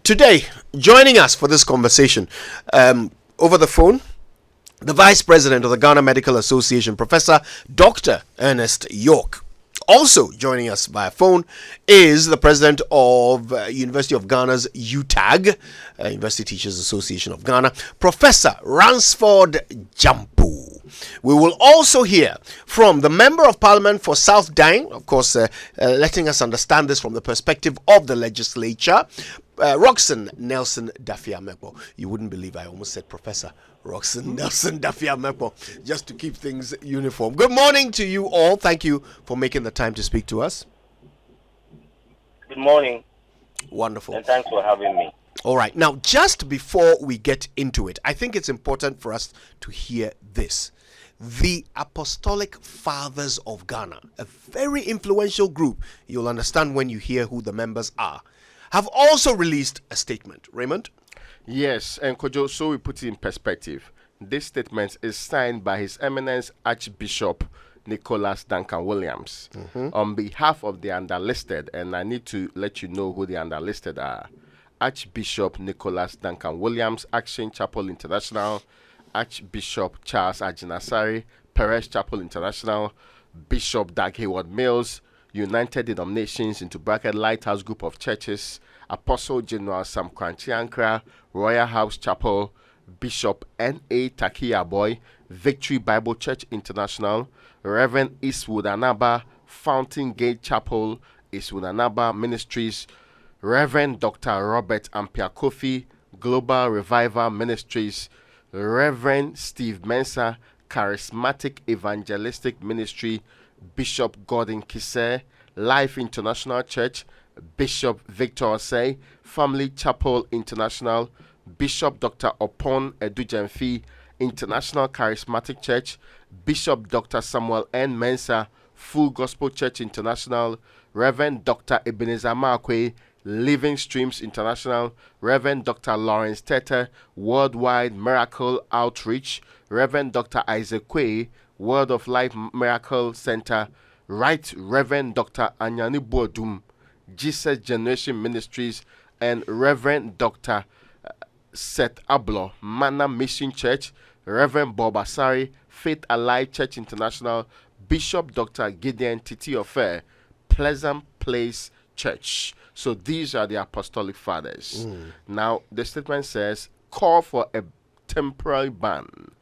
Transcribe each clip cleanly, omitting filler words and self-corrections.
Today, joining us for this conversation over the phone, the Vice President of the Ghana Medical Association, Professor Dr. Ernest York. Also joining us by phone is the President of University of Ghana's UTAG, University Teachers Association of Ghana, Professor Ransford Jampo. We will also hear from the Member of Parliament for South Dang, of course, letting us understand this from the perspective of the legislature, Roxanne Nelson Dafia-Mekpo. You wouldn't believe I almost said Professor Roxanne Nelson Dafia-Mekpo, just to keep things uniform. Good morning to you all. Thank you for making the time to speak to us. Good morning. Wonderful. And thanks for having me. All right. Now, just before we get into it, I think it's important for us to hear this. The Apostolic Fathers of Ghana, a very influential group, you'll understand when you hear who the members are, have also released a statement. Raymond? Yes, and Kojo, so we put it in perspective. This statement is signed by His Eminence Archbishop Nicholas Duncan Williams on behalf of the underlisted, and I need to let you know who the underlisted are. Archbishop Nicholas Duncan Williams, Action Chapel International, Archbishop Charles Ajinasari, Perez Chapel International, Bishop Doug Hayward Mills, United Denominations into bracket Lighthouse Group of Churches, Apostle General Sam Kranchiankra, Royal House Chapel, Bishop N.A. Takia Boy, Victory Bible Church International, Reverend Eastwood Anaba, Fountain Gate Chapel, Eastwood Anaba Ministries, Reverend Dr. Robert Ampia Kofi, Global Revival Ministries, Reverend Steve Mensah, Charismatic Evangelistic Ministry, Bishop Gordon Kise, Life International Church, Bishop Victor Osei, Family Chapel International, Bishop Dr. Opon Edujemfi, International Charismatic Church, Bishop Dr. Samuel N. Mensah, Full Gospel Church International, Reverend Dr. Ebenezer Markwe, Living Streams International, Reverend Dr. Lawrence Tete, Worldwide Miracle Outreach, Reverend Dr. Isaac Quay, Word of Life Miracle Center, Right Reverend Dr. Anyani Bodum, Jesus Generation Ministries, and Reverend Dr. Seth Ablo, Manna Mission Church, Reverend Bob Asari, Faith Alive Church International, Bishop Dr. Gideon Titi Ofer, Pleasant Place Church. So these are the Apostolic Fathers. Now, the statement says, call for a temporary ban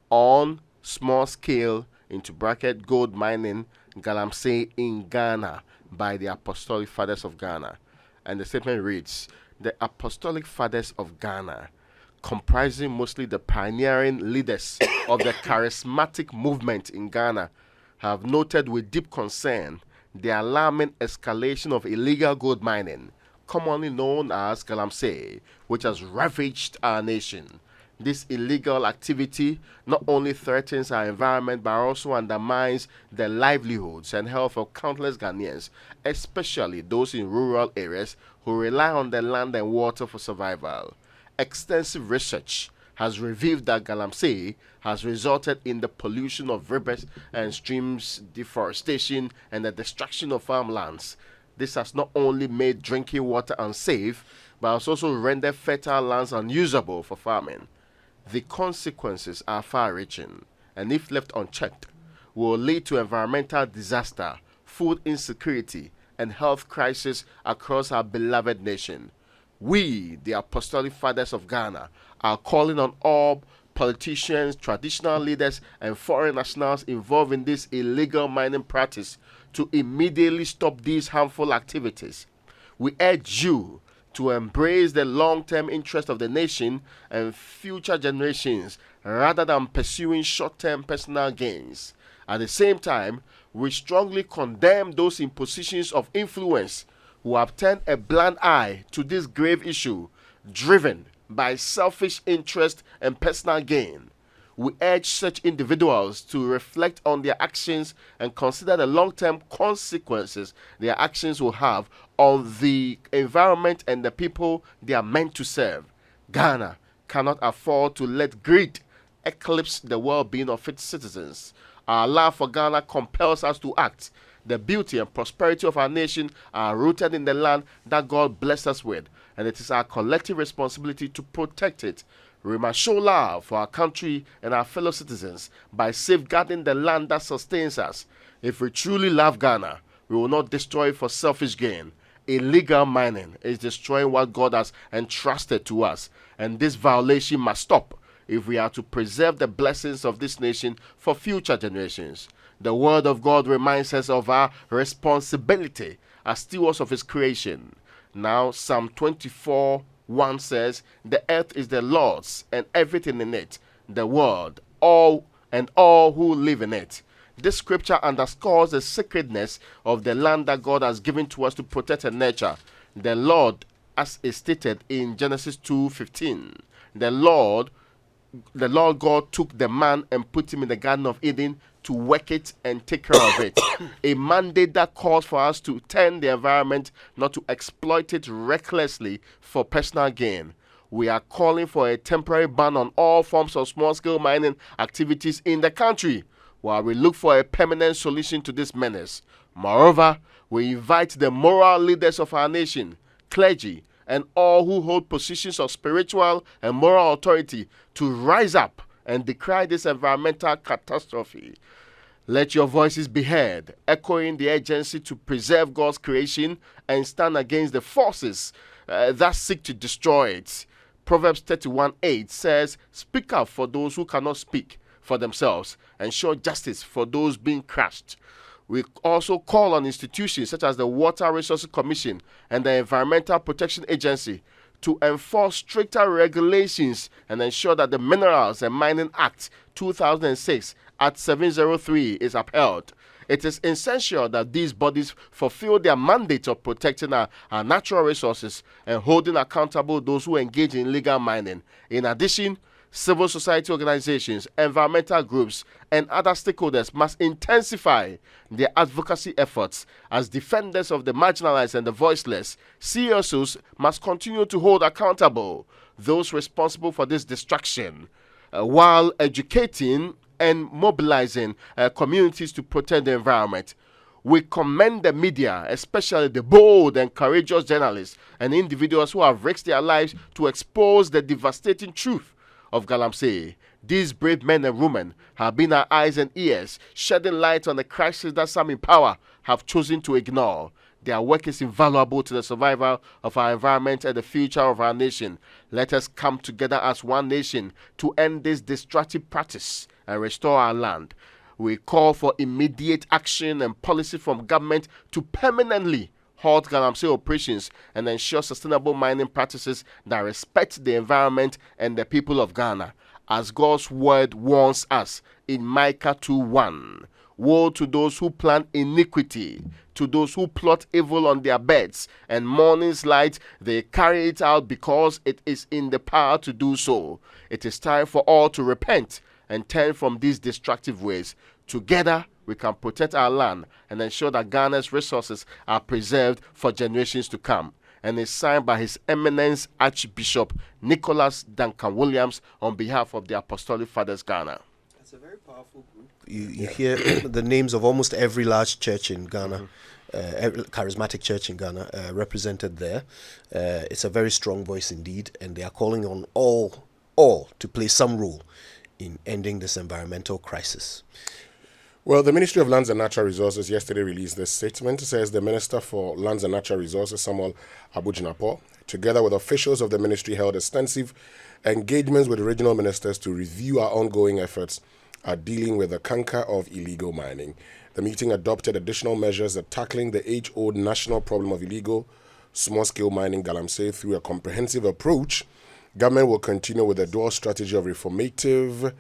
on small scale into bracket gold mining Galamsey in Ghana by the Apostolic Fathers of Ghana. And the statement reads, the Apostolic Fathers of Ghana, comprising mostly the pioneering leaders of the charismatic movement in Ghana, have noted with deep concern the alarming escalation of illegal gold mining, commonly known as Galamsey, which has ravaged our nation. This illegal activity not only threatens our environment but also undermines the livelihoods and health of countless Ghanaians, especially those in rural areas who rely on the land and water for survival. Extensive research has revealed that Galamsey has resulted in the pollution of rivers and streams, deforestation, and the destruction of farmlands. This has not only made drinking water unsafe, but has also rendered fertile lands unusable for farming. The consequences are far-reaching, and if left unchecked, will lead to environmental disaster, food insecurity, and health crisis across our beloved nation. We, the Apostolic Fathers of Ghana, are calling on all politicians, traditional leaders, and foreign nationals involved in this illegal mining practice to immediately stop these harmful activities. We urge you to embrace the long-term interest of the nation and future generations rather than pursuing short-term personal gains. At the same time, we strongly condemn those in positions of influence who have turned a blind eye to this grave issue, driven by selfish interest and personal gain. We urge such individuals to reflect on their actions and consider the long-term consequences their actions will have on the environment and the people they are meant to serve. Ghana cannot afford to let greed eclipse the well-being of its citizens. Our love for Ghana compels us to act. The beauty and prosperity of our nation are rooted in the land that God blessed us with, and it is our collective responsibility to protect it. We must show love for our country and our fellow citizens by safeguarding the land that sustains us. If we truly love Ghana, we will not destroy it for selfish gain. Illegal mining is destroying what God has entrusted to us, and this violation must stop if we are to preserve the blessings of this nation for future generations. The Word of God reminds us of our responsibility as stewards of His creation. Now, Psalm 24:1 says, "The earth is the Lord's and everything in it, the world, all who live in it." This scripture underscores the sacredness of the land that God has given to us to protect and nurture. The Lord, as is stated in Genesis 2:15, the Lord God took the man and put him in the Garden of Eden to work it and take care of it. A mandate that calls for us to tend the environment, not to exploit it recklessly for personal gain. We are calling for a temporary ban on all forms of small-scale mining activities in the country, while we look for a permanent solution to this menace. Moreover, we invite the moral leaders of our nation, clergy, and all who hold positions of spiritual and moral authority to rise up and decry this environmental catastrophe. Let your voices be heard, echoing the urgency to preserve God's creation and stand against the forces that seek to destroy it. Proverbs 31:8 says, "Speak up for those who cannot speak for themselves, and show justice for those being crushed." We also call on institutions such as the Water Resources Commission and the Environmental Protection Agency to enforce stricter regulations and ensure that the Minerals and Mining Act 2006 at 703 is upheld. It is essential that these bodies fulfill their mandate of protecting our natural resources and holding accountable those who engage in illegal mining. In addition, civil society organizations, environmental groups, and other stakeholders must intensify their advocacy efforts as defenders of the marginalized and the voiceless. CSOs must continue to hold accountable those responsible for this destruction, while educating and mobilizing communities to protect the environment. We commend the media, especially the bold and courageous journalists and individuals who have risked their lives to expose the devastating truth of Galamsey. These brave men and women have been our eyes and ears, shedding light on the crisis that some in power have chosen to ignore. Their work is invaluable to the survival of our environment and the future of our nation. Let us come together as one nation to end this destructive practice and restore our land. We call for immediate action and policy from government to permanently halt Galamsey operations and ensure sustainable mining practices that respect the environment and the people of Ghana. As God's word warns us in Micah 2:1, "Woe to those who plan iniquity, to those who plot evil on their beds, and morning's light they carry it out because it is in the power to do so." It is time for all to repent and turn from these destructive ways. Together, we can protect our land and ensure that Ghana's resources are preserved for generations to come. And is signed by His Eminence Archbishop Nicholas Duncan Williams on behalf of the Apostolic Fathers Ghana. It's a very powerful group. You hear the names of almost every large church in Ghana, every charismatic church in Ghana represented there. It's a very strong voice indeed, and they are calling on all to play some role in ending this environmental crisis. Well, the Ministry of Lands and Natural Resources yesterday released this statement. It says the Minister for Lands and Natural Resources, Samuel Abu Jinapor, together with officials of the ministry, held extensive engagements with regional ministers to review our ongoing efforts at dealing with the canker of illegal mining. The meeting adopted additional measures at tackling the age-old national problem of illegal small-scale mining Galamsey through a comprehensive approach. Government will continue with a dual strategy of reformative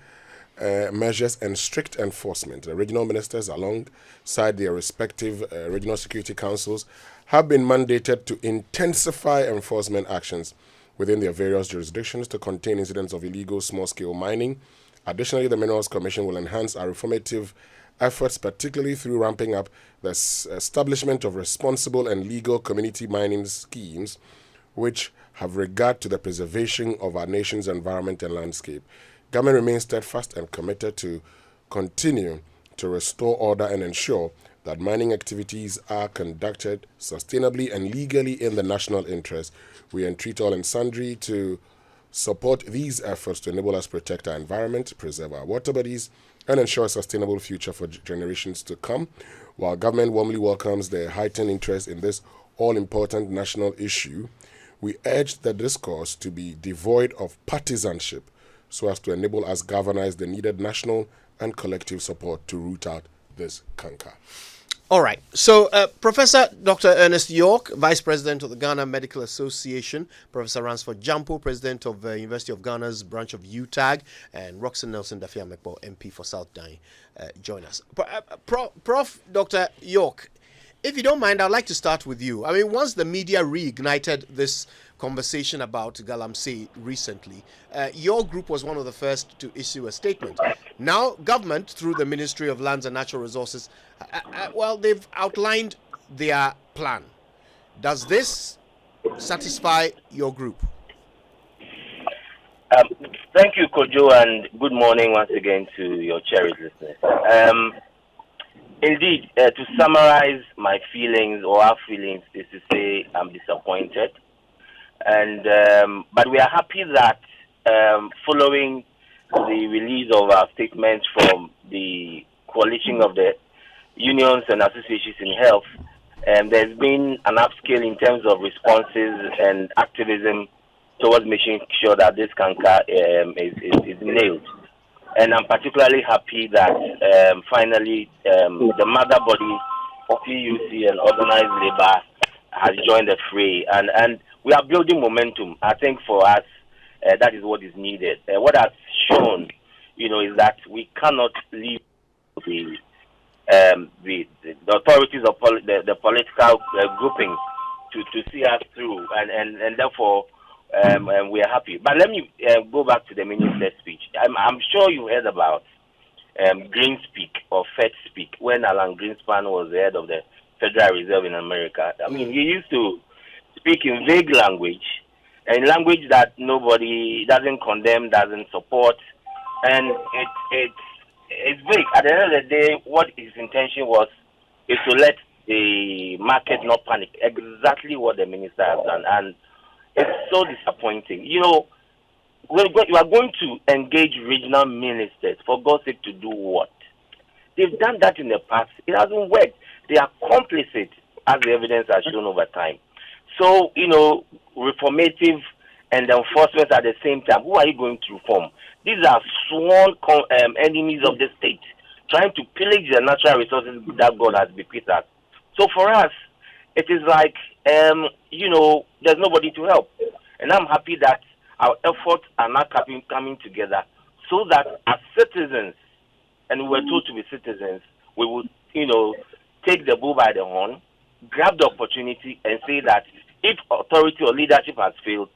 measures and strict enforcement. The regional ministers, alongside their respective regional security councils, have been mandated to intensify enforcement actions within their various jurisdictions to contain incidents of illegal small-scale mining. Additionally, the Minerals Commission will enhance our reformative efforts, particularly through ramping up the establishment of responsible and legal community mining schemes, which have regard to the preservation of our nation's environment and landscape. Government remains steadfast and committed to continue to restore order and ensure that mining activities are conducted sustainably and legally in the national interest. We entreat all and sundry to support these efforts to enable us protect our environment, preserve our water bodies, and ensure a sustainable future for generations to come. While government warmly welcomes the heightened interest in this all-important national issue, we urge the discourse to be devoid of partisanship so as to enable us galvanize the needed national and collective support to root out this canker. All right. So, Professor Dr. Ernest York, Vice President of the Ghana Medical Association, Professor Ransford Jampo, President of the University of Ghana's branch of UTAG, and Roxanne Nelson Dafiamekbo, MP for South Dine, join us. Prof. Dr. York, if you don't mind, I'd like to start with you. I mean, once the media reignited this conversation about Galamsey recently, your group was one of the first to issue a statement. Now, government, through the Ministry of Lands and Natural Resources, well, they've outlined their plan. Does this satisfy your group? Thank you, Kojo, and good morning once again to your cherished listeners. Indeed, to summarize my feelings or our feelings is to say I'm disappointed, and but we are happy that following the release of our statements from the coalition of the unions and associations in health, there's been an upscale in terms of responses and activism towards making sure that this canker is nailed. And I'm particularly happy that finally the mother body, PUC and organized labor has joined the fray. And we are building momentum. I think for us, that is what is needed. What has shown, is that we cannot leave the authorities of the political groupings to see us through. And therefore, and we are happy. But let me go back to the minister's speech. I'm sure you heard about Greenspeak or Fed Speak when Alan Greenspan was the head of the Federal Reserve in America. I mean, he used to speak in vague language, and language that nobody doesn't condemn, doesn't support, and it's vague. At the end of the day, what his intention was is to let the market not panic. Exactly what the minister has done, and it's so disappointing. You are going to engage regional ministers, for God's sake, to do what? They've done that in the past. It hasn't worked. They are complicit, as the evidence has shown over time. So, reformative and enforcement at the same time. Who are you going to reform? These are sworn enemies of the state, trying to pillage the natural resources that God has bequeathed us. So for us, it is like, there's nobody to help. And I'm happy that our efforts are now coming together so that as citizens, and we were told to be citizens, we would, take the bull by the horn, grab the opportunity and say that if authority or leadership has failed,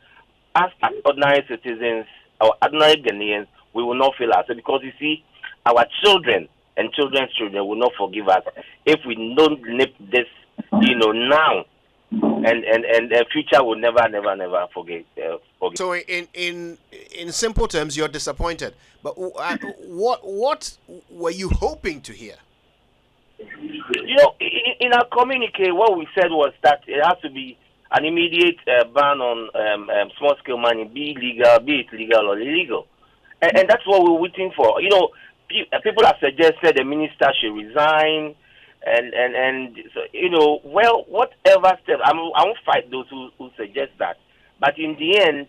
us as ordinary citizens or ordinary Ghanaians, we will not fail ourselves, because you see, our children and children's children will not forgive us if we don't nip this, now. And the future will never forget. So in simple terms, you're disappointed. But what were you hoping to hear? In our communique, what we said was that it has to be an immediate ban on small-scale mining, be it legal or illegal. And that's what we're waiting for. People have suggested the minister should resign. And so, whatever step, I won't fight those who suggest that. But in the end,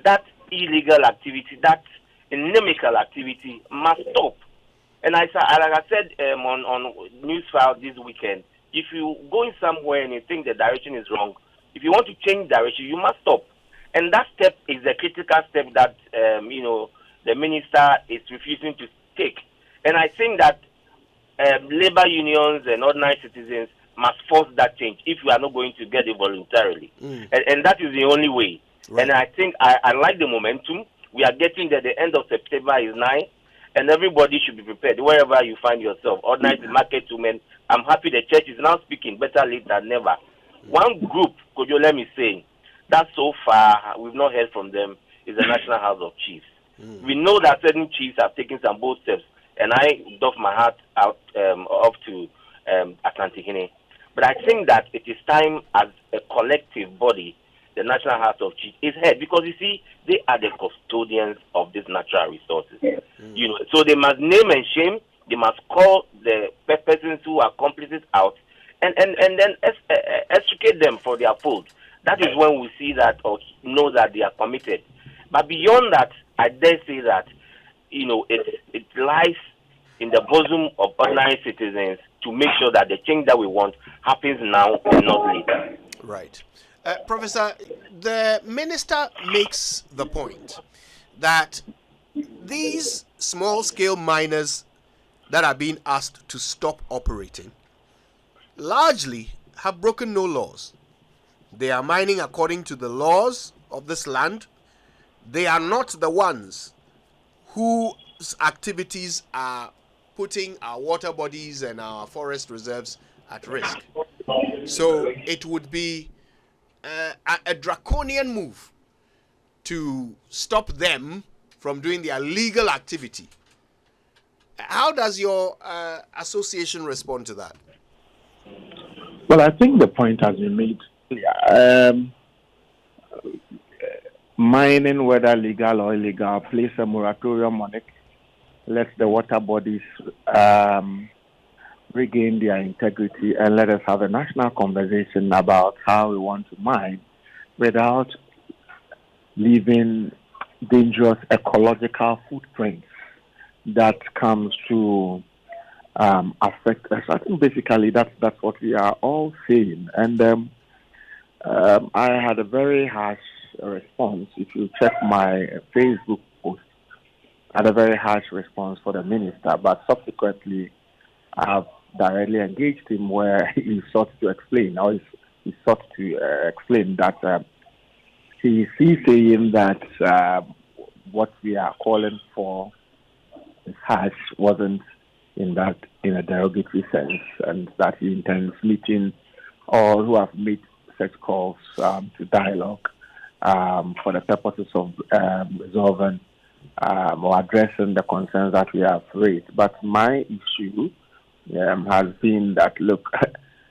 that illegal activity, that inimical activity must stop. And like I said on Newsfile this weekend, if you go in somewhere and you think the direction is wrong, if you want to change direction, you must stop. And that step is the critical step that, the minister is refusing to take. And I think that labor unions and ordinary citizens must force that change if we are not going to get it voluntarily. And that is the only way. Right. And I think I like the momentum. We are getting there. The end of September is nigh, and everybody should be prepared wherever you find yourself. Ordinary market women, I'm happy the church is now speaking better late than never. One group, could you let me say, that so far we've not heard from them is the National House of Chiefs. We know that certain chiefs have taken some bold steps, and I doff my hat out off to Atlantic. But I think that it is time as a collective body, the National House of Chiefs is head, because you see, they are the custodians of these natural resources. You know, so they must name and shame. They must call the persons who are complicit out, and then extricate them for their fault. That is when we see that or know that they are committed. But beyond that, I dare say that, you know, it lies in the bosom of ordinary citizens to make sure that the change that we want happens now and not later. Right. Professor, the minister makes the point that these small-scale miners that are being asked to stop operating largely have broken no laws. They are mining according to the laws of this land. They are not the ones whose activities are putting our water bodies and our forest reserves at risk. So it would be a draconian move to stop them from doing their legal activity. How does your association respond to that? Well, I think the point has been made. Mining, whether legal or illegal, place a moratorium on it. Let the water bodies regain their integrity, and let us have a national conversation about how we want to mine without leaving dangerous ecological footprints that comes to affect us. I think basically that's what we are all saying. And I had a very harsh response. If you check my Facebook post, I had a very harsh response for the minister, but subsequently I've directly engaged him where he sought to explain, or he sought to explain that he's saying that what we are calling for is harsh wasn't in a derogatory sense, and that he intends meeting all who have made such calls to dialogue for the purposes of resolving or addressing the concerns that we have raised. But my issue has been that, look,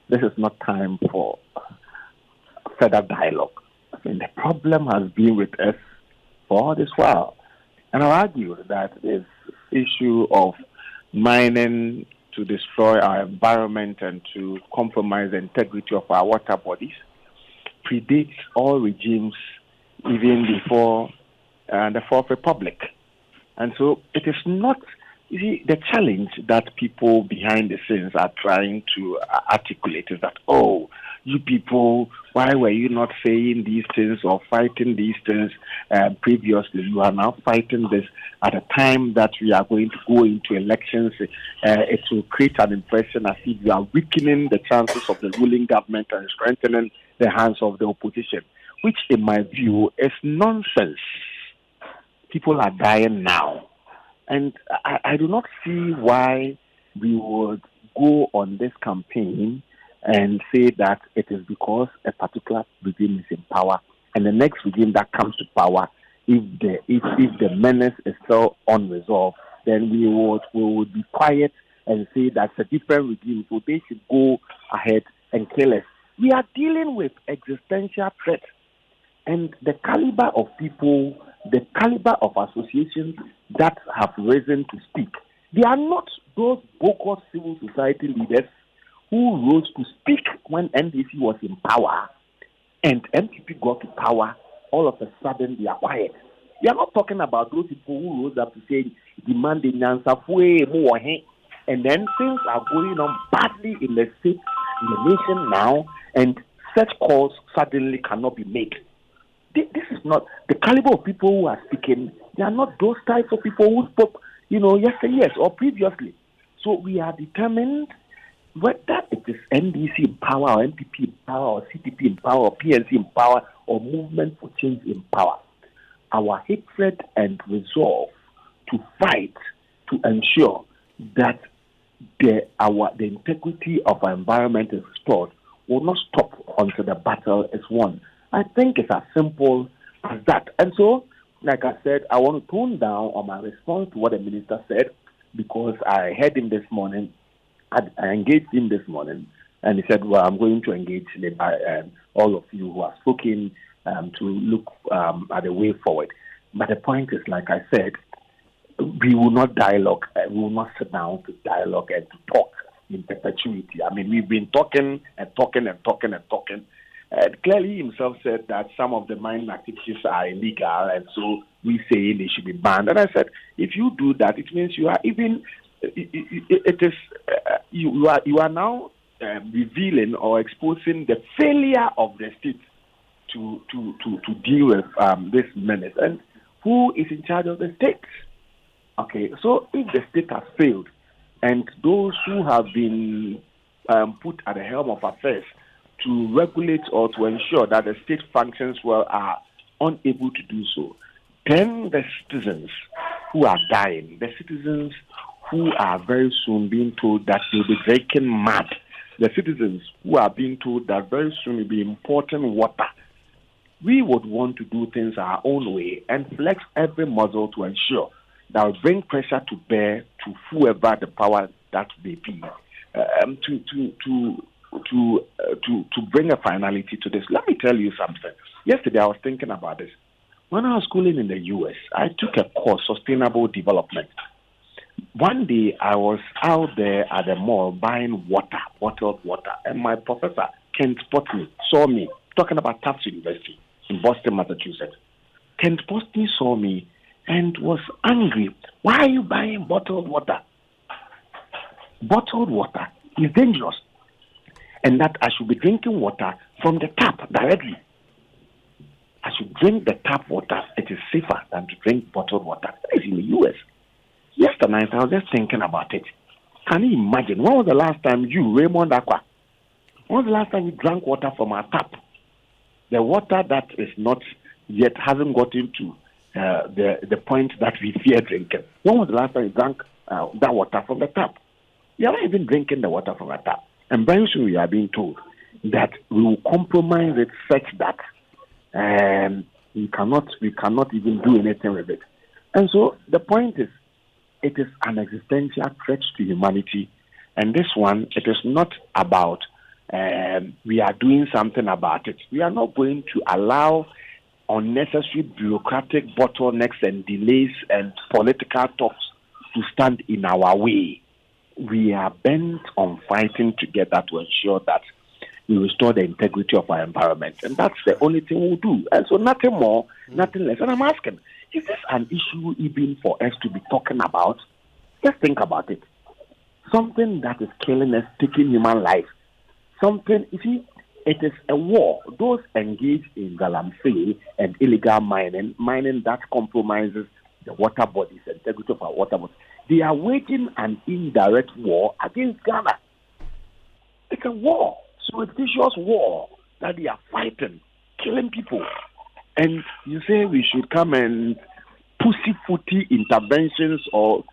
this is not time for further dialogue. I mean, the problem has been with us for all this while. And I argue that this issue of mining to destroy our environment and to compromise the integrity of our water bodies predates all regimes, even before the Fourth Republic. And so it is not, you see, the challenge that people behind the scenes are trying to articulate is that, oh, you people, why were you not saying these things or fighting these things previously? You are now fighting this at a time that we are going to go into elections. It will create an impression as if you are weakening the chances of the ruling government and strengthening the hands of the opposition, which in my view is nonsense. People are dying now. And I do not see why we would go on this campaign and say that it is because a particular regime is in power, and the next regime that comes to power, if the menace is still unresolved, then we would be quiet and say that's a different regime, so they should go ahead and kill us. We are dealing with existential threats, and the caliber of people, the caliber of associations that have risen to speak, they are not those bogus civil society leaders who rose to speak when NDC was in power and MPP got to power. All of a sudden they are quiet. We are not talking about those people who rose up to say demanding answer, and then things are going on badly in the state, in the nation now, and such calls suddenly cannot be made. This is not the caliber of people who are speaking. They are not those types of people who spoke, yesterday or previously. So we are determined, whether it is NDC in power or MPP in power or CTP in power or PNC in power or Movement for Change in power, our hatred and resolve to fight to ensure that the integrity of our environment is restored will not stop until the battle is won. I think it's as simple as that. And so, like I said, I want to tone down on my response to what the minister said. because I heard him this morning. I engaged him this morning, and he said, "Well, I'm going to engage all of you who have spoken to look at the way forward." But the point is, like I said, we will not dialogue. We will not sit down to dialogue and to talk in perpetuity. I mean, we've been talking and talking and talking and talking. Clearly, himself said that some of the mining activities are illegal, and so we say they should be banned. And I said, if you do that, it means you are even. It is you are now revealing or exposing the failure of the state to deal with this menace. And who is in charge of the state? Okay, so if the state has failed, and those who have been put at the helm of affairs to regulate or to ensure that the state functions well are unable to do so, then the citizens who are dying, the citizens who are very soon being told that they'll be drinking mud, the citizens who are being told that very soon will be importing water, we would want to do things our own way and flex every muscle to ensure that will bring pressure to bear to whoever the power that may be to bring a finality to this. Let me tell you something. Yesterday I was thinking about this. When I was schooling in the US, I took a course, Sustainable Development. One day I was out there at the mall buying water, bottled water, and my professor, Kent Putney, saw me talking about Tufts University in Boston, Massachusetts. Kent Putney saw me and was angry. Why are you buying bottled water? Bottled water is dangerous. And that I should be drinking water from the tap directly. I should drink the tap water. It is safer than to drink bottled water. That is in the US. Yesterday night, I was just thinking about it. Can you imagine? When was the last time you, Raymond Aqua, when was the last time you drank water from our tap? The water that is not yet hasn't gotten to the point that we fear drinking. When was the last time you drank that water from the tap? You are not even drinking the water from the tap. And very soon we are being told that we will compromise it such that we cannot even do anything with it. And so the point is, it is an existential threat to humanity. And this one, it is not about we are doing something about it. We are not going to allow unnecessary bureaucratic bottlenecks and delays and political talks to stand in our way. We are bent on fighting together to ensure that we restore the integrity of our environment. And that's the only thing we'll do. And so nothing more, nothing less. And I'm asking, is this an issue even for us to be talking about? Just think about it. Something that is killing us, taking human life. Something, you see, it is a war. Those engaged in Galamsey and illegal mining that compromises the water bodies, the integrity of our water bodies, they are waging an indirect war against Ghana. It's a war. So it's a vicious war that they are fighting, killing people. And you say we should come and pussyfooty interventions or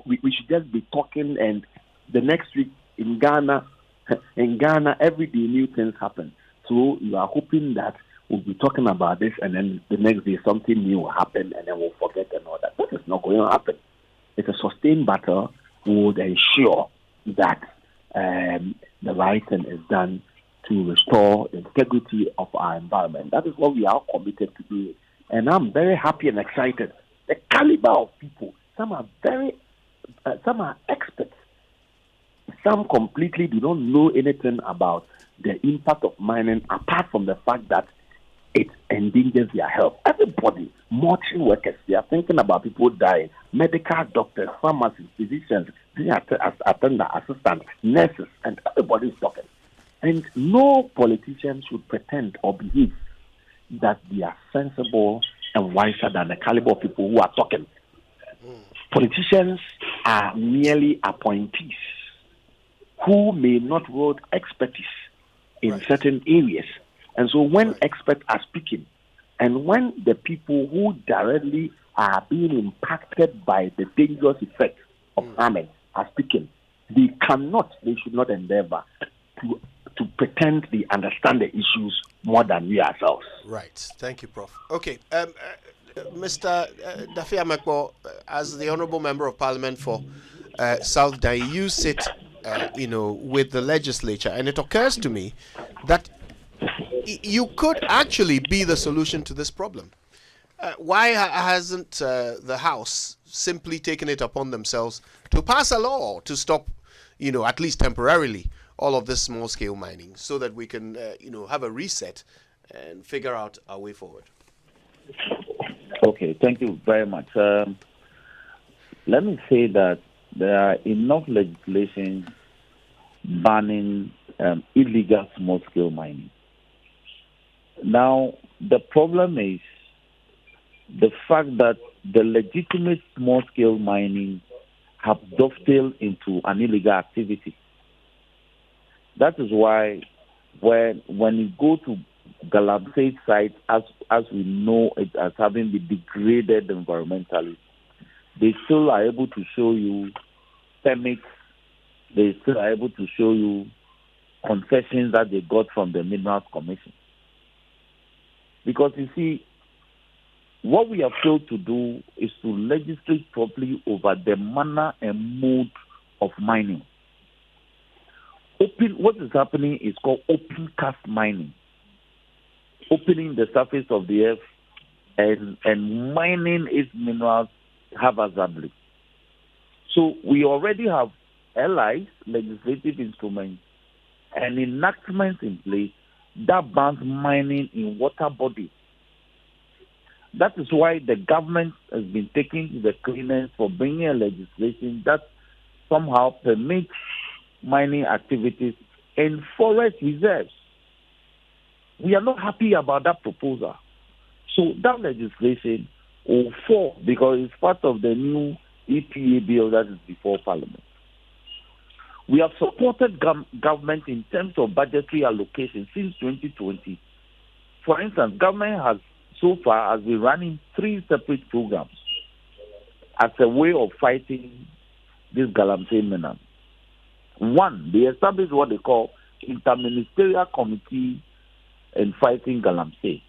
we should just be talking, and the next week in Ghana, every day new things happen. So you are hoping that we'll be talking about this and then the next day something new will happen and then we'll forget and all that. That is not going to happen. It's a sustained battle. We would ensure that the right thing is done to restore the integrity of our environment. That is what we are committed to do. And I'm very happy and excited. The caliber of people, some are experts. Some completely do not know anything about the impact of mining apart from the fact that it endangers their health. Everybody, mortuary workers, they are thinking about people dying. Medical doctors, pharmacists, physicians, attendant assistants, nurses, and everybody is talking. And no politician should pretend or believe that they are sensible and wiser than the caliber of people who are talking. Politicians are merely appointees who may not hold expertise in certain areas. And so when experts are speaking, and when the people who directly are being impacted by the dangerous effects of farming are speaking, they should not endeavor to pretend they understand the issues more than we ourselves. Right. Thank you, Prof. Okay. Mr. Daffy Amakpo, as the Honourable Member of Parliament for South Dan, you sit, with the legislature, and it occurs to me that you could actually be the solution to this problem. Why hasn't the House simply taken it upon themselves to pass a law to stop, at least temporarily, all of this small-scale mining, so that we can, have a reset and figure out our way forward? Okay, thank you very much. Let me say that there are enough legislation banning illegal small-scale mining. Now, the problem is the fact that the legitimate small-scale mining have dovetailed into an illegal activity. That is why when you go to Galamsey site, as we know it as having been degraded environmentally, they still are able to show you permits, they still are able to show you concessions that they got from the Minerals Commission. Because you see, what we have failed to do is to legislate properly over the manner and mode of mining. What is happening is called open cast mining. Opening the surface of the earth and mining its minerals haphazardly. So we already have LIs, legislative instruments, and enactments in place that bans mining in water bodies. That is why the government has been taking the clearance for bringing a legislation that somehow permits mining activities in forest reserves. We are not happy about that proposal. So that legislation will fall because it's part of the new EPA bill that is before Parliament. We have supported government in terms of budgetary allocation since 2020. For instance, government so far has been running 3 separate programs as a way of fighting this Galamsey menace. One, they established what they call Interministerial Committee in Fighting Galamsey.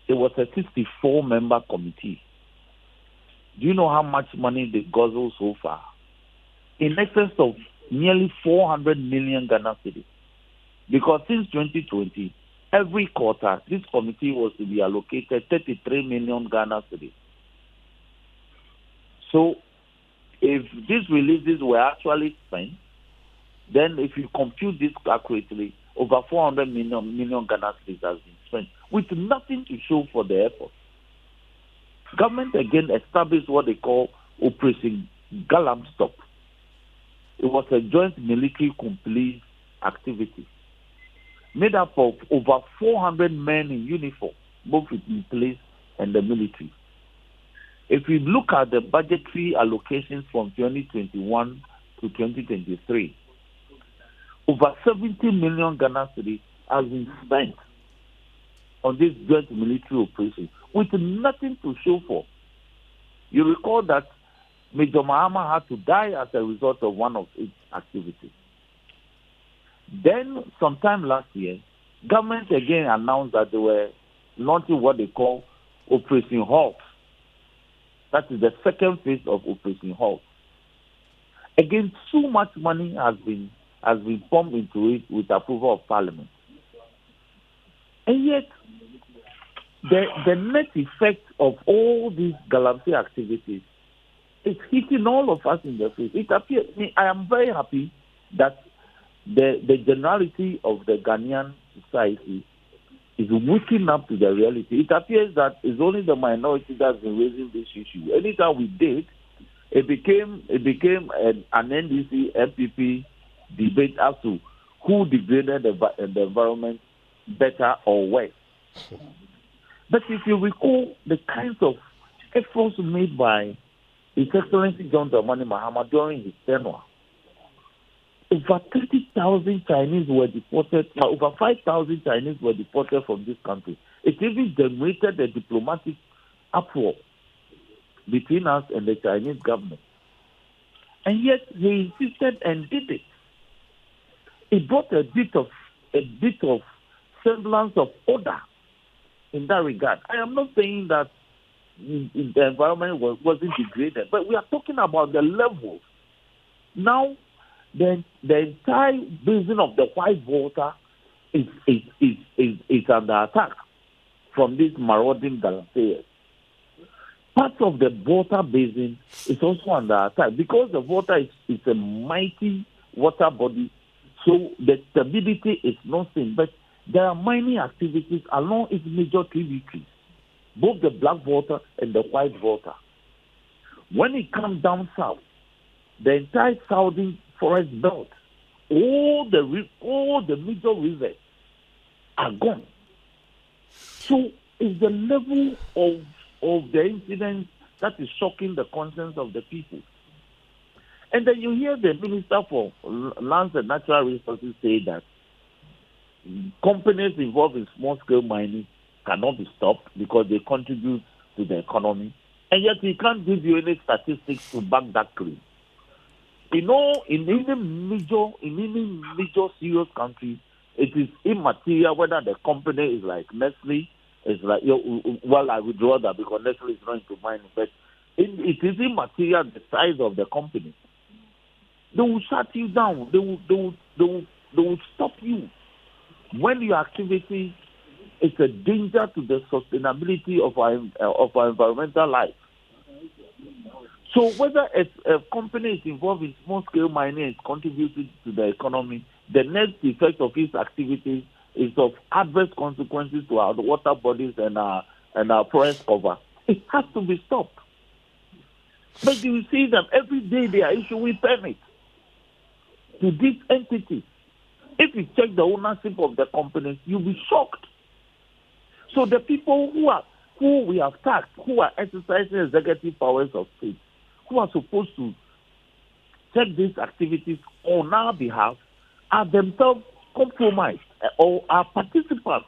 It was a 64-member committee. Do you know how much money they guzzled so far? In excess of nearly 400 million Ghana cedis. Because since 2020, every quarter, this committee was to be allocated 33 million Ghana cedis. So, if these releases were actually spent, then if you compute this accurately, over 400 million Ghana cedis has been spent, with nothing to show for the effort. Government again established what they call Operation Galamsey. It was a joint military complete activity made up of over 400 men in uniform, both in police and the military. If we look at the budgetary allocations from 2021 to 2023, over 70 million Ghana cedis has been spent on this joint military operation with nothing to show for. You recall that Major Mahama had to die as a result of one of its activities. Then, sometime last year, government again announced that they were launching what they call Operation Halt. That is the second phase of Operation Halt. Again, so much money has been pumped into it with approval of Parliament. And yet, the net effect of all these Galamsey activities is hitting all of us in the face. It appears, I am very happy that the generality of the Ghanaian society is waking up to the reality. It appears that it's only the minority that's been raising this issue. Anytime we did, it became an NDC MPP debate as to who degraded the environment better or worse. But if you recall the kinds of efforts made by His Excellency John Dramani Mahama during his tenure, over 30,000 Chinese were deported, over 5,000 Chinese were deported from this country. It even generated a diplomatic uproar between us and the Chinese government. And yet he insisted and did it. It brought a bit of semblance of order in that regard. I am not saying that the environment wasn't degraded, but we are talking about the levels Now, the entire basin of the white water is under attack from these marauding Galamseyers. Part of the water basin is also under attack because the water is a mighty water body, so the stability is not seen. But there are mining activities along its major tributaries, both the black water and the white water. When it comes down south, the entire southern forest belt, all the major rivers are gone. So it's the level of the incident that is shocking the conscience of the people. And then you hear the Minister for Lands and Natural Resources say that companies involved in small-scale mining cannot be stopped because they contribute to the economy. And yet he can't give you any statistics to back that claim. You know, in any major serious country, it is immaterial whether the company is like Nestle. It's like, well, I withdraw that because Nestle is not into mining. But it is immaterial the size of the company. They will shut you down. They will stop you when your activity is a danger to the sustainability of our environmental life. So whether a company is involved in small-scale mining and contributing to the economy, the net effect of its activities is of adverse consequences to our water bodies and our forest cover. It has to be stopped. But you see that every day they are issuing permits to these entities. If you check the ownership of the companies, you'll be shocked. So the people who we have tasked, who are exercising executive powers of state, who are supposed to check these activities on our behalf, are themselves compromised or are participants.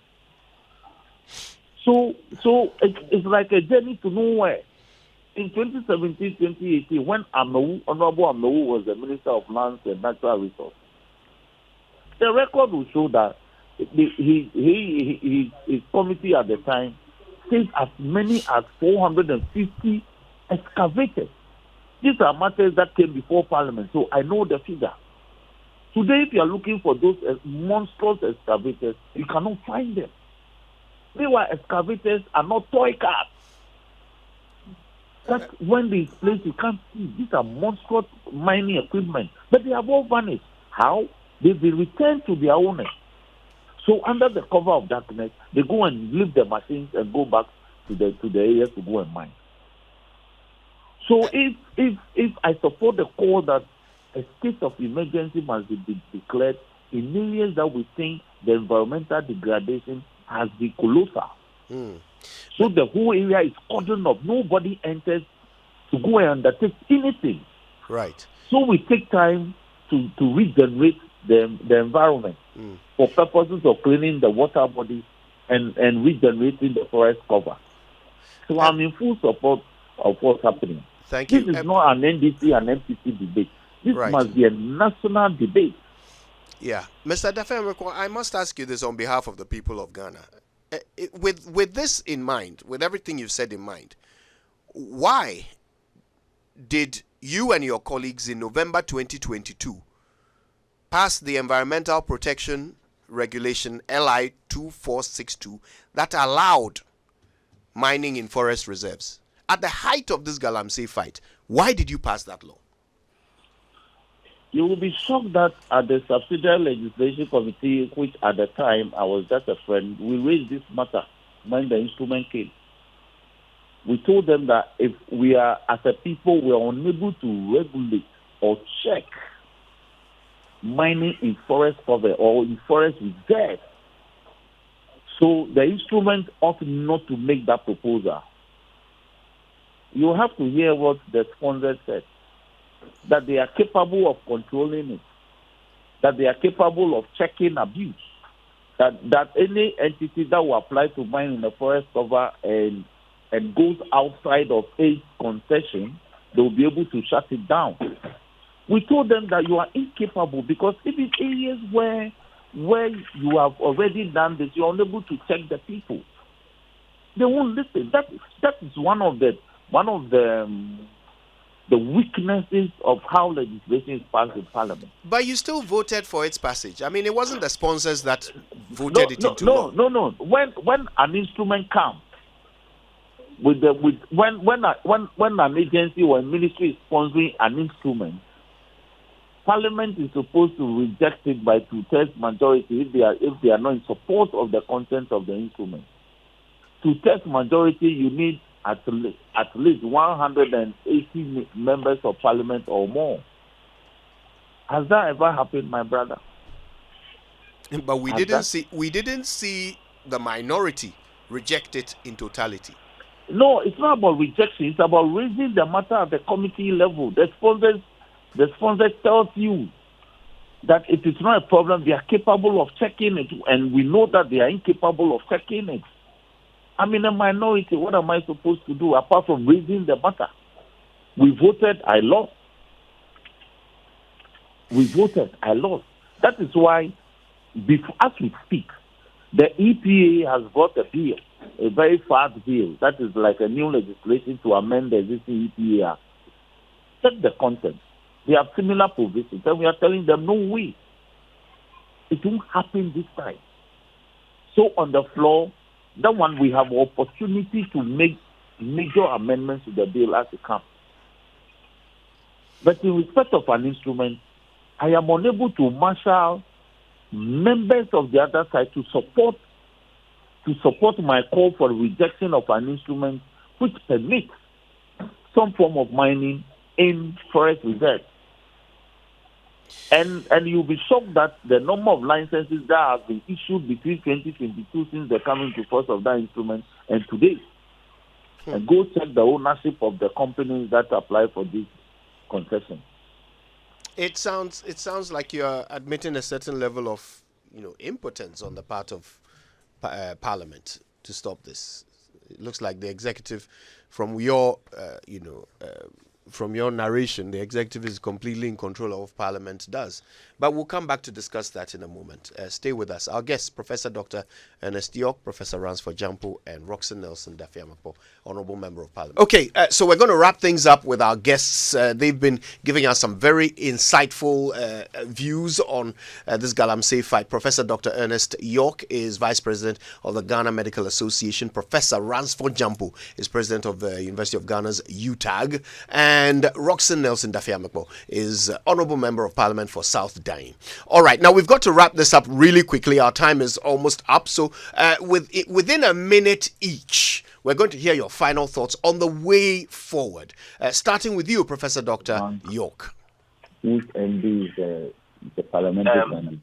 So it's like a journey to nowhere. In 2017, 2018, when Honorable Amewu was the Minister of Lands and Natural Resources, the record will show that his committee at the time says as many as 450 excavators. These are matters that came before Parliament, so I know the figure. Today, if you are looking for those monstrous excavators, you cannot find them. Meanwhile, excavators are not toy cars. That when they place, you can't see. These are monstrous mining equipment, but they have all vanished. How? They've been returned to their owners. So under the cover of darkness, they go and leave the machines and go back to the areas to go and mine. So if I support the call that a state of emergency must be declared in areas that we think the environmental degradation has been colossal. So the whole area is cordoned up. Nobody enters to go and undertake anything. Right. So we take time to regenerate the environment for purposes of cleaning the water bodies and regenerating the forest cover. So I'm in full support of what's happening. Thank you. This is not an NDC and MPC debate. This must be a national debate. Yeah. Mr. Dafemeko, I must ask you this on behalf of the people of Ghana. With this in mind, with everything you've said in mind, why did you and your colleagues in November 2022 pass the Environmental Protection Regulation LI 2462 that allowed mining in forest reserves? At the height of this Galamsey fight, why did you pass that law? You will be shocked that at the Subsidiary Legislation Committee, which at the time I was just a friend, we raised this matter when the instrument came. We told them that if we are, as a people, we are unable to regulate or check mining in forest cover or in forest reserve, so the instrument ought not to make that proposal. You have to hear what the sponsor said, that they are capable of controlling it, that they are capable of checking abuse, that any entity that will apply to mine in the forest cover and goes outside of its concession, they will be able to shut it down. We told them that you are incapable because even areas where you have already done this, you are unable to check the people. They won't listen. That is one of the the weaknesses of how legislation is passed in Parliament. But you still voted for its passage. I mean, it wasn't the sponsors that voted it into law. No. When an instrument comes, when an agency or a ministry is sponsoring an instrument, Parliament is supposed to reject it by 2/3 majority if they are not in support of the content of the instrument. 2/3 majority, you need at least 180 members of Parliament or more. Has that ever happened, my brother? But we didn't see the minority reject it in totality. No, it's not about rejection. It's about raising the matter at the committee level. The sponsor tells you that it is not a problem. They are capable of checking it, and we know that they are incapable of checking it. I'm in a minority. What am I supposed to do apart from raising the matter? We voted, I lost. That is why, as we speak, the EPA has brought a bill, a very fast bill, that is like a new legislation to amend the existing EPA Act. Check the content. They have similar provisions, and we are telling them, no way. It won't happen this time. So on the floor, that one we have opportunity to make major amendments to the bill as it comes. But in respect of an instrument, I am unable to marshal members of the other side to support my call for rejection of an instrument which permits some form of mining in forest reserves. And you'll be shocked that the number of licenses that have been issued between 2022 since the coming to force of that instrument and today. And go check the ownership of the companies that apply for this concession. It sounds like you're admitting a certain level of impotence on the part of Parliament to stop this. It looks like the executive, from your from your narration, the executive is completely in control of what Parliament does. But we'll come back to discuss that in a moment. Stay with us. Our guests, Professor Dr. Ernest York, Professor Ransford Jampo, and Roxanne Nelson Dafiamakpo, Honorable Member of Parliament. Okay, so we're going to wrap things up with our guests. They've been giving us some very insightful views on this Galamsey fight. Professor Dr. Ernest York is Vice President of the Ghana Medical Association. Professor Ransford Jampo is President of the University of Ghana's UTAG. And Roxanne Nelson Dafiamakpo is Honorable Member of Parliament for South Dine. All right, now we've got to wrap this up really quickly. Our time is almost up. So within a minute each, we're going to hear your final thoughts on the way forward. Starting with you, Professor Dr. York. Whose MD is the parliamentary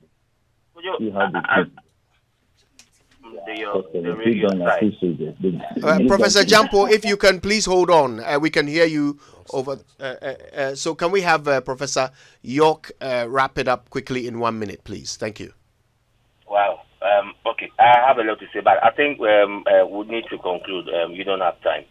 Professor Jampo, if you can please hold on. We can hear you over. So can we have Professor York wrap it up quickly in 1 minute, please? Thank you. Wow. Okay, I have a lot to say, but I think we need to conclude. You don't have time.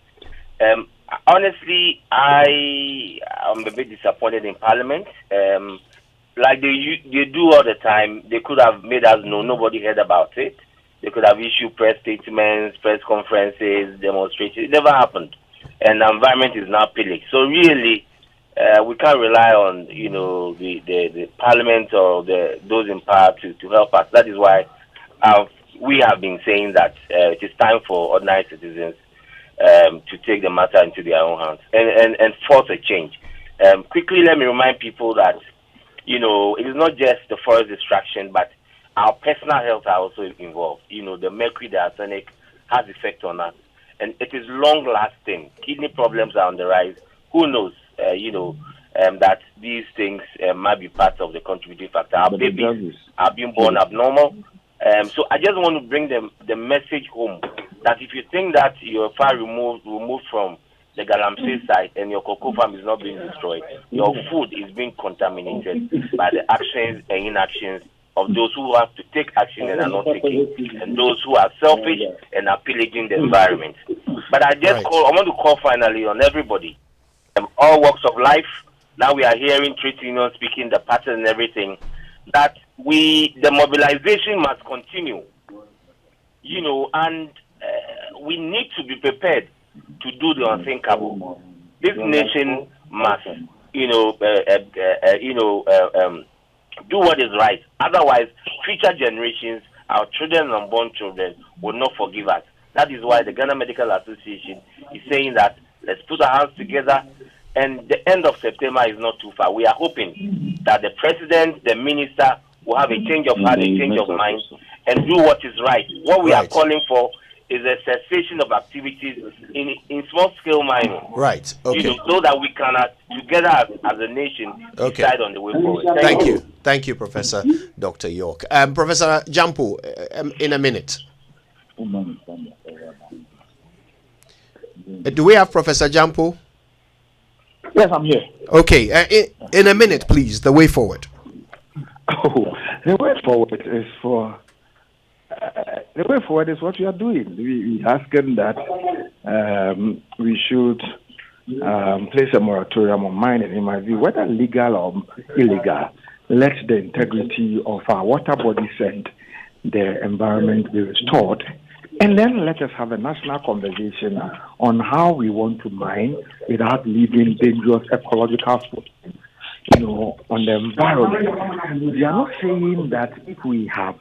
Honestly, I am a bit disappointed in Parliament. Like they do all the time. They could have made us know. Nobody heard about it. They could have issued press statements, press conferences, demonstrations. It never happened. And the environment is now pillaged. So really, we can't rely on, the Parliament or those in power to help us. That is why we have been saying that it is time for ordinary citizens to take the matter into their own hands and force a change. Quickly, let me remind people that, it is not just the forest destruction, but our personal health are also involved. The mercury, the arsenic has effect on us. And it is long-lasting. Kidney problems are on the rise. Who knows, that these things might be part of the contributing factor. Our babies are being born abnormal. So I just want to bring the message home that if you think that you're far removed from the Galamsey site and your cocoa farm is not being destroyed, your food is being contaminated by the actions and inactions of those who have to take action and are not taking, and those who are selfish and are pillaging the environment. But I want to call finally on everybody, all walks of life. Now we are hearing trade unions speaking the pattern and everything, that the mobilization must continue, and we need to be prepared to do the unthinkable. This nation must, do what is right. Otherwise, future generations, our children and unborn children, will not forgive us. That is why the Ghana Medical Association is saying that let's put our hands together, and the end of September is not too far. We are hoping that the president, the minister, will have a change of heart, a change of mind, and do what is right. What we are calling for is a cessation of activities in small-scale mining. Right. Okay. So that we can, together as a nation, decide on the way forward. Thank you. Thank you, Professor Dr. York. Professor Jinapor, in a minute. Do we have Professor Jinapor? Yes, I'm here. Okay. In a minute, please, the way forward. Oh, the way forward is for... the way forward is what we are doing. We asking that we should place a moratorium on mining, in my view, whether legal or illegal. Let the integrity of our water bodies and the environment be restored. And then let us have a national conversation on how we want to mine without leaving dangerous ecological footprints, on the environment. We are not saying that if we have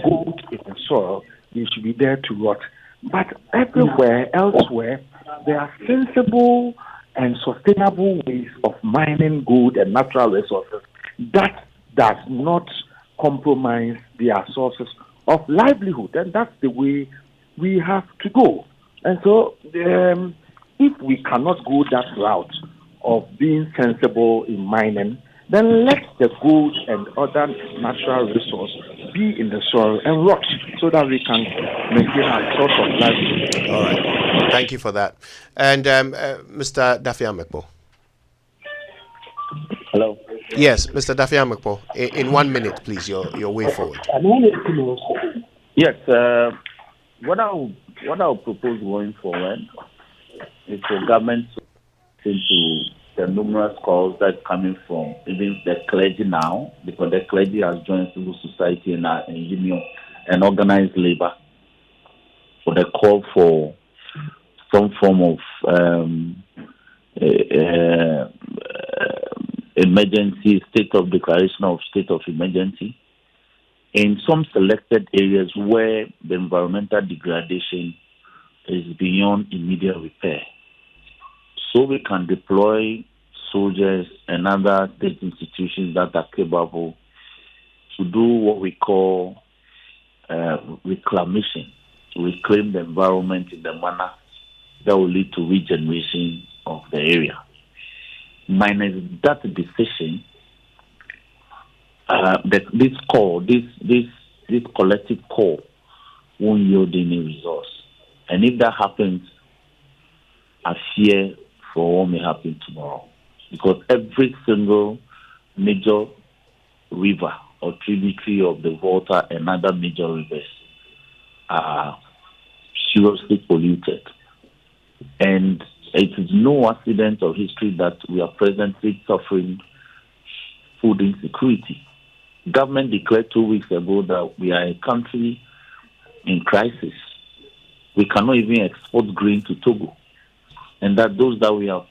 gold in the soil, they should be there to rot. But everywhere elsewhere, there are sensible and sustainable ways of mining gold and natural resources that does not compromise their sources of livelihood. And that's the way we have to go. And so if we cannot go that route of being sensible in mining, then let the gold and other natural resources be in the soil and rot so that we can maintain our source of livelihood. All right. Thank you for that. And Mr. Daffy-Amakpo. Hello. Yes, Mr. Daffy-Amakpo. In 1 minute, please, your way forward. Yes. What I'll propose going forward is for government to into the numerous calls that coming from even the clergy now, because the clergy has joined civil society and union and organized labor for the call for some form of emergency, declaration of state of emergency in some selected areas where the environmental degradation is beyond immediate repair. So we can deploy soldiers and other state institutions that are capable to do what we call reclamation, to reclaim the environment in the manner that will lead to regeneration of the area. Minus that decision, this collective call won't yield any resource. And if that happens, I fear for what may happen tomorrow. Because every single major river or tributary of the Volta and other major rivers are seriously polluted. And it is no accident of history that we are presently suffering food insecurity. Government declared 2 weeks ago that we are a country in crisis. We cannot even export grain to Togo, and that those that we have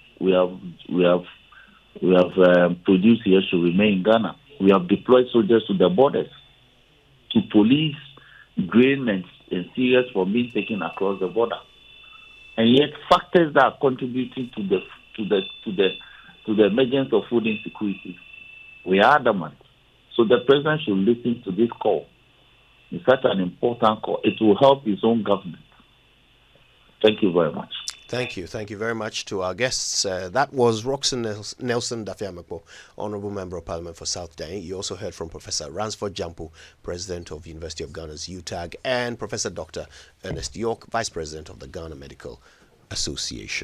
produced here should remain in Ghana. We have deployed soldiers to the borders to police grain and cereals from being taken across the border. And yet, factors that are contributing to the emergence of food insecurity, we are adamant. So the president should listen to this call. It's such an important call. It will help his own government. Thank you very much. Thank you. Thank you very much to our guests. That was Roxanne Nelson Daffy-Amakpo, Honourable Member of Parliament for South Dane. You also heard from Professor Ransford Jinapor, President of University of Ghana's UTAG, and Professor Dr. Ernest York, Vice President of the Ghana Medical Association.